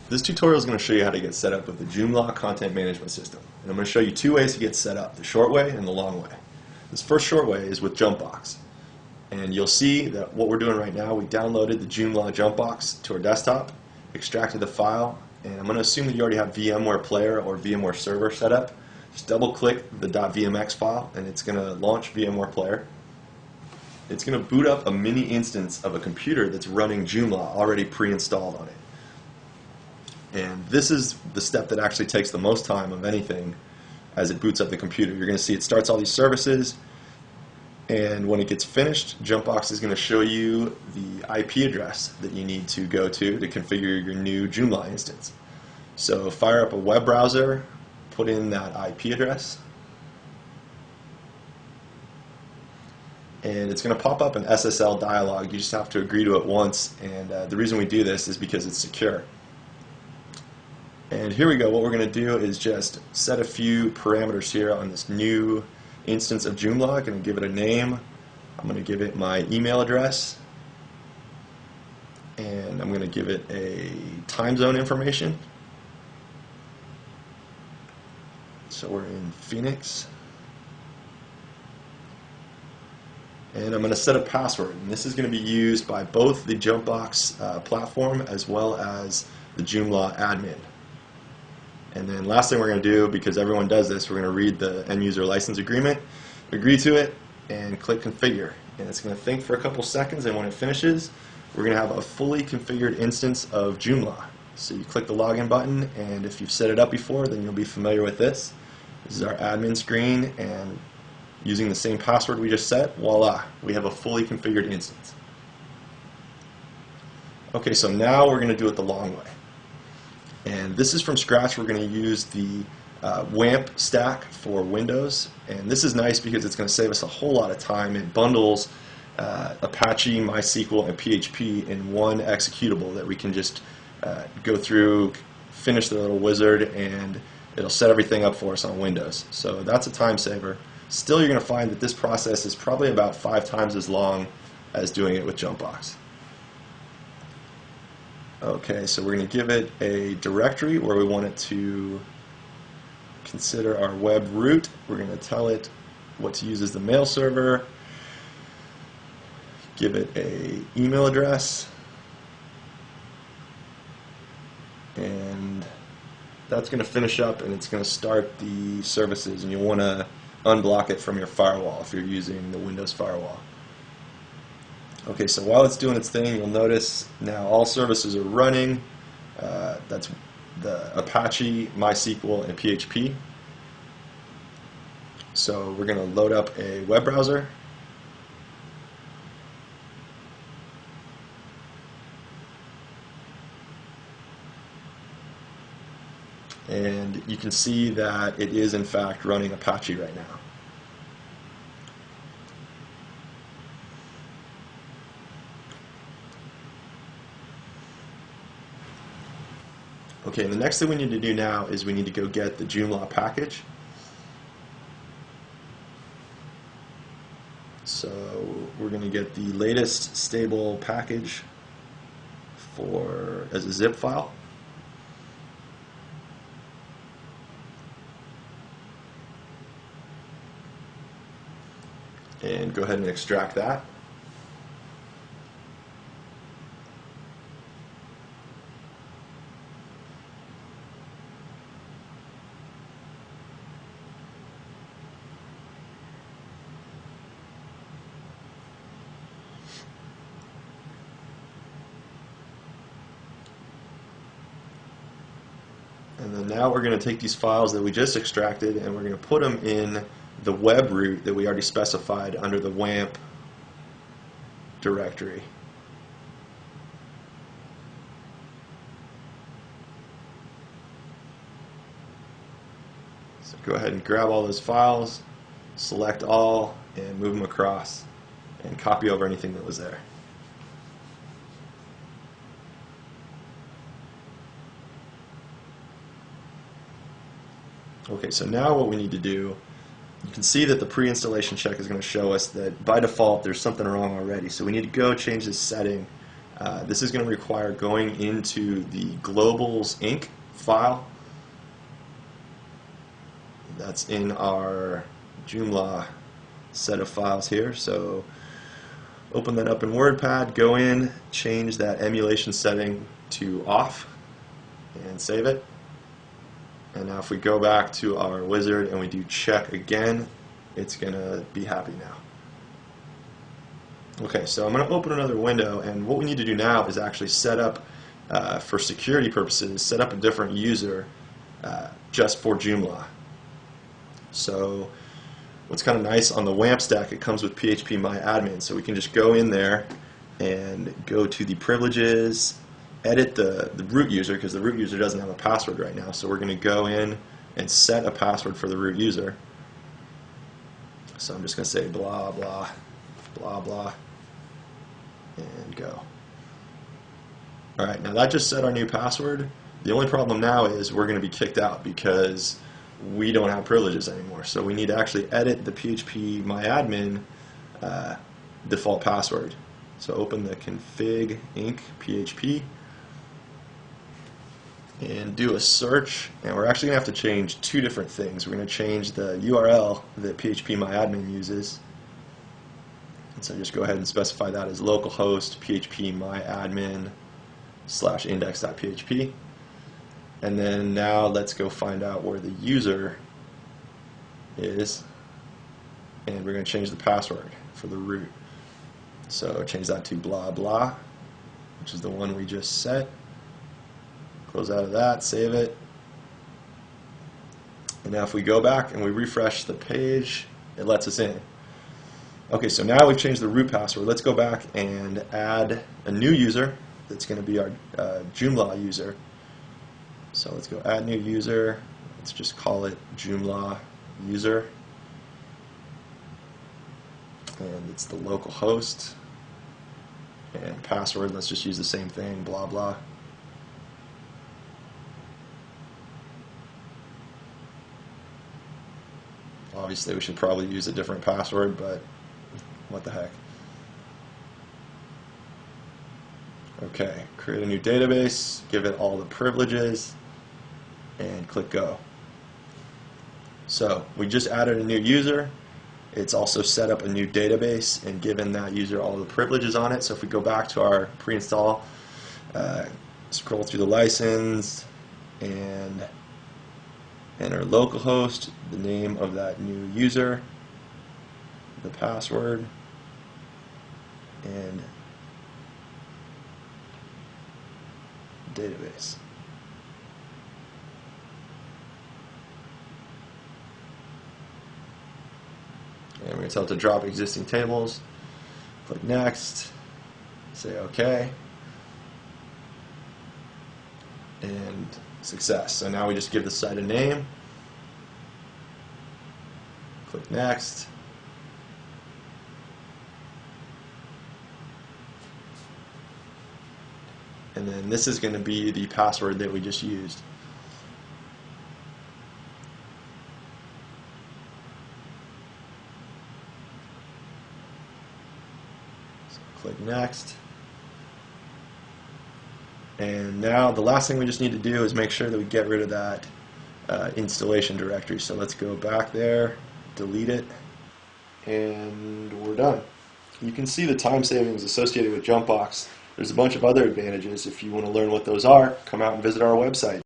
This tutorial is going to show you how to get set up with the Joomla content management system. And I'm going to show you two ways to get set up, the short way and the long way. This first short way is with Jumpbox. And you'll see that what we're doing right now, we downloaded the Joomla Jumpbox to our desktop, extracted the file, and I'm going to assume that you already have VMware Player or VMware Server set up. Just double click the .vmx file and it's going to launch VMware Player. It's going to boot up a mini instance of a computer that's running Joomla already pre-installed on it. And this is the step that actually takes the most time of anything as it boots up the computer. You're going to see it starts all these services, and when it gets finished, Jumpbox is going to show you the IP address that you need to go to configure your new Joomla instance. So fire up a web browser, put in that IP address, and it's going to pop up an SSL dialog. You just have to agree to it once, and the reason we do this is because it's secure. And here we go. What we're going to do is just set a few parameters here on this new instance of Joomla. I'm going to give it a name. I'm going to give it my email address. And I'm going to give it a time zone information. So we're in Phoenix. And I'm going to set a password. And this is going to be used by both the Jumpbox platform as well as the Joomla admin. And then last thing we're going to do, because everyone does this, we're going to read the end user license agreement, agree to it, and click configure. And it's going to think for a couple seconds, and when it finishes, we're going to have a fully configured instance of Joomla. So you click the login button, and if you've set it up before, then you'll be familiar with this. This is our admin screen, and using the same password we just set, voila, we have a fully configured instance. Okay, so now we're going to do it the long way. And this is from scratch. We're going to use the WAMP stack for Windows, and this is nice because it's going to save us a whole lot of time. It bundles Apache, MySQL, and PHP in one executable that we can just go through, finish the little wizard, and it'll set everything up for us on Windows. So that's a time saver. Still, you're going to find that this process is probably about 5 times as long as doing it with Jumpbox. Okay, so we're going to give it a directory where we want it to consider our web root. We're going to tell it what to use as the mail server. Give it an email address. And that's going to finish up, and it's going to start the services, and you'll want to unblock it from your firewall if you're using the Windows firewall. Okay, so while it's doing its thing, you'll notice now all services are running. That's the Apache, MySQL, and PHP. So we're going to load up a web browser. And you can see that it is in fact running Apache right now. Okay, and the next thing we need to do now is we need to go get the Joomla package. So we're going to get the latest stable package as a zip file. And go ahead and extract that. And then now we're going to take these files that we just extracted and we're going to put them in the web root that we already specified under the WAMP directory. So go ahead and grab all those files, select all, and move them across, and copy over anything that was there. Okay, so now what we need to do, you can see that the pre-installation check is going to show us that by default there's something wrong already. So we need to go change this setting This is going to require going into the Globals Inc. file that's in our Joomla set of files here. So open that up in WordPad, go in, change that emulation setting to off, and save it. And now if we go back to our wizard and we do check again, it's going to be happy now. Okay, so I'm going to open another window, and what we need to do now is actually set up, for security purposes, set up a different user just for Joomla. So what's kind of nice on the WAMP stack, it comes with phpMyAdmin, so we can just go in there and go to the privileges, edit the root user, because the root user doesn't have a password right now, so we're going to go in and set a password for the root user. So I'm just going to say blah blah blah blah and go. Alright, now that just set our new password. The only problem now is we're going to be kicked out because we don't have privileges anymore. So we need to actually edit the phpMyAdmin default password. So open the config inc php and do a search, and we're actually going to have to change two different things. We're going to change the URL that phpMyAdmin uses. And so just go ahead and specify that as localhost phpMyAdmin /index.php. And then now let's go find out where the user is, and we're going to change the password for the root. So change that to blah blah, which is the one we just set. Close out of that, save it. And now if we go back and we refresh the page, it lets us in. Okay, so now we've changed the root password. Let's go back and add a new user that's going to be our Joomla user. So let's go add new user. Let's just call it Joomla user. And it's the local host. And password, let's just use the same thing, blah blah. Obviously we should probably use a different password, but what the heck. Okay, create a new database, give it all the privileges, and click go. So we just added a new user. It's also set up a new database and given that user all the privileges on it. So if we go back to our pre-install, scroll through the license and enter localhost, the name of that new user, the password, and database. And we're going to tell it to drop existing tables. Click next, say OK, and success. So now we just give the site a name, click next, and then this is going to be the password that we just used. So click next. And now the last thing we just need to do is make sure that we get rid of that installation directory. So let's go back there, delete it, and we're done. You can see the time savings associated with Jumpbox. There's a bunch of other advantages. If you want to learn what those are, come out and visit our website.